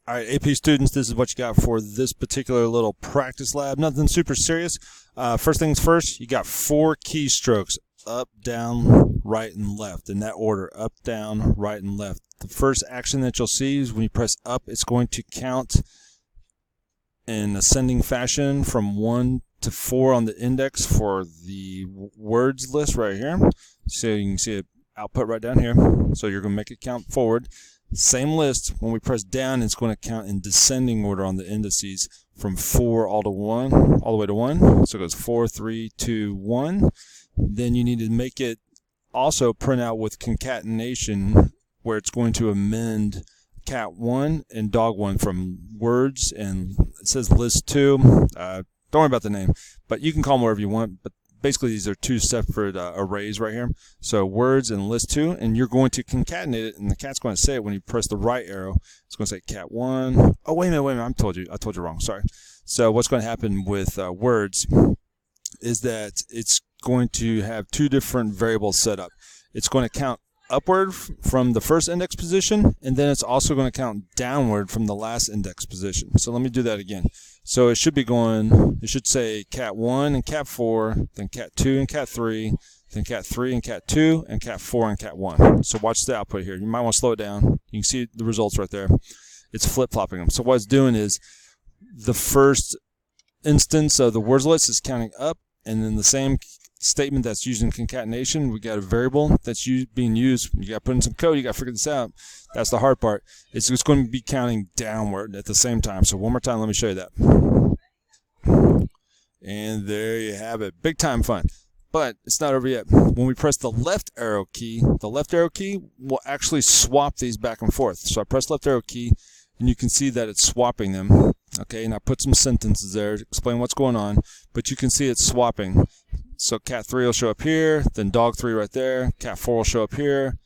All right, AP students, this is what you got for this particular little practice lab. Nothing super serious. First things first, you got 4 keystrokes: up, down, right, and left. In that order: up, down, right, and left. The first action that you'll see is when you press up, it's going to count in ascending fashion from 1 to 4 on the index for the words list right here. So you can see it output right down here. So you're going to make it count forward. Same list, when we press down, it's going to count in descending order on the indices from 4 all the way to 1. So it goes 4, 3, 2, 1. Then you need to make it also print out with concatenation, where it's going to amend Ch.1 and Dog1 from words, and it says list 2. Don't worry about the name, but you can call them whatever you want. But basically, these are 2 separate arrays right here. So words and list 2, and you're going to concatenate it, and the cat's going to say it when you press the right arrow. It's going to say Ch.1. Oh, wait a minute. I told you wrong. Sorry. So what's going to happen with words is that it's going to have 2 different variables set up. It's going to count upward from the first index position, and then it's also going to count downward from the last index position. So let me do that again. So it should be going, it should say Ch.1 and Ch.4, then Ch.2 and Ch.3, then Ch.3 and Ch.2, and Ch.4 and Ch.1. So watch the output here. You might want to slow it down. You can see the results right there. It's flip-flopping them. So what it's doing is the first instance of the words list is counting up, and then the same statement that's using concatenation, we got a variable that's being used. You got to put in some code. You got to figure this out. That's the hard part. It's just going to be counting downward at the same time. So one more time, let me show you that. And there you have it. Big time fun. But it's not over yet. When we press the left arrow key will actually swap these back and forth. So I press left arrow key, and you can see that it's swapping them. Okay, and I put some sentences there to explain what's going on, but you can see it's swapping. So Ch.3 will show up here, then Dog3 right there, Ch.4 will show up here,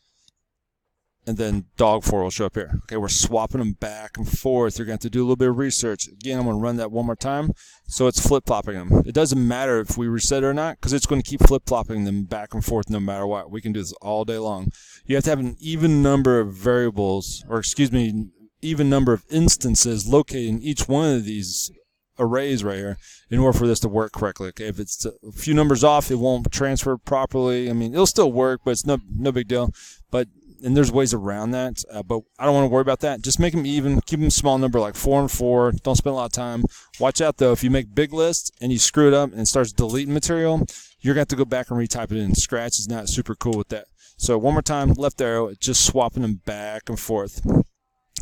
and then Dog4 will show up here. Okay, we're swapping them back and forth. You're going to have to do a little bit of research. Again, I'm going to run that one more time. So it's flip-flopping them. It doesn't matter if we reset it or not, because it's going to keep flip-flopping them back and forth no matter what. We can do this all day long. You have to have an even number of variables, or excuse me, even number of instances located in each one of these arrays right here in order for this to work correctly. Okay, if it's a few numbers off, it won't transfer properly. I mean, it'll still work, but it's no big deal. And there's ways around that, but I don't want to worry about that. Just make them even, keep them small number, like 4 and 4. Don't spend a lot of time. Watch out though, if you make big lists and you screw it up and it starts deleting material, you're going to have to go back and retype it in. Scratch is not super cool with that. So one more time, left arrow, just swapping them back and forth.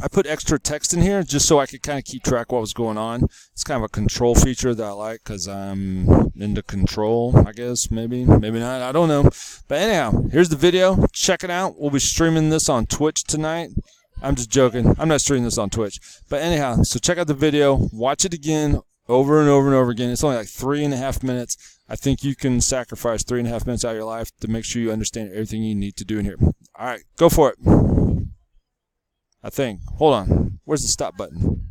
I put extra text in here just so I could kind of keep track of what was going on. It's kind of a control feature that I like because I'm into control, I guess. Maybe not. I don't know. But anyhow, here's the video. Check it out. We'll be streaming this on Twitch tonight. I'm just joking. I'm not streaming this on Twitch. But anyhow, so check out the video. Watch it again over and over and over again. It's only like 3.5 minutes. I think you can sacrifice 3.5 minutes out of your life to make sure you understand everything you need to do in here. All right, go for it. I think. Hold on. Where's the stop button?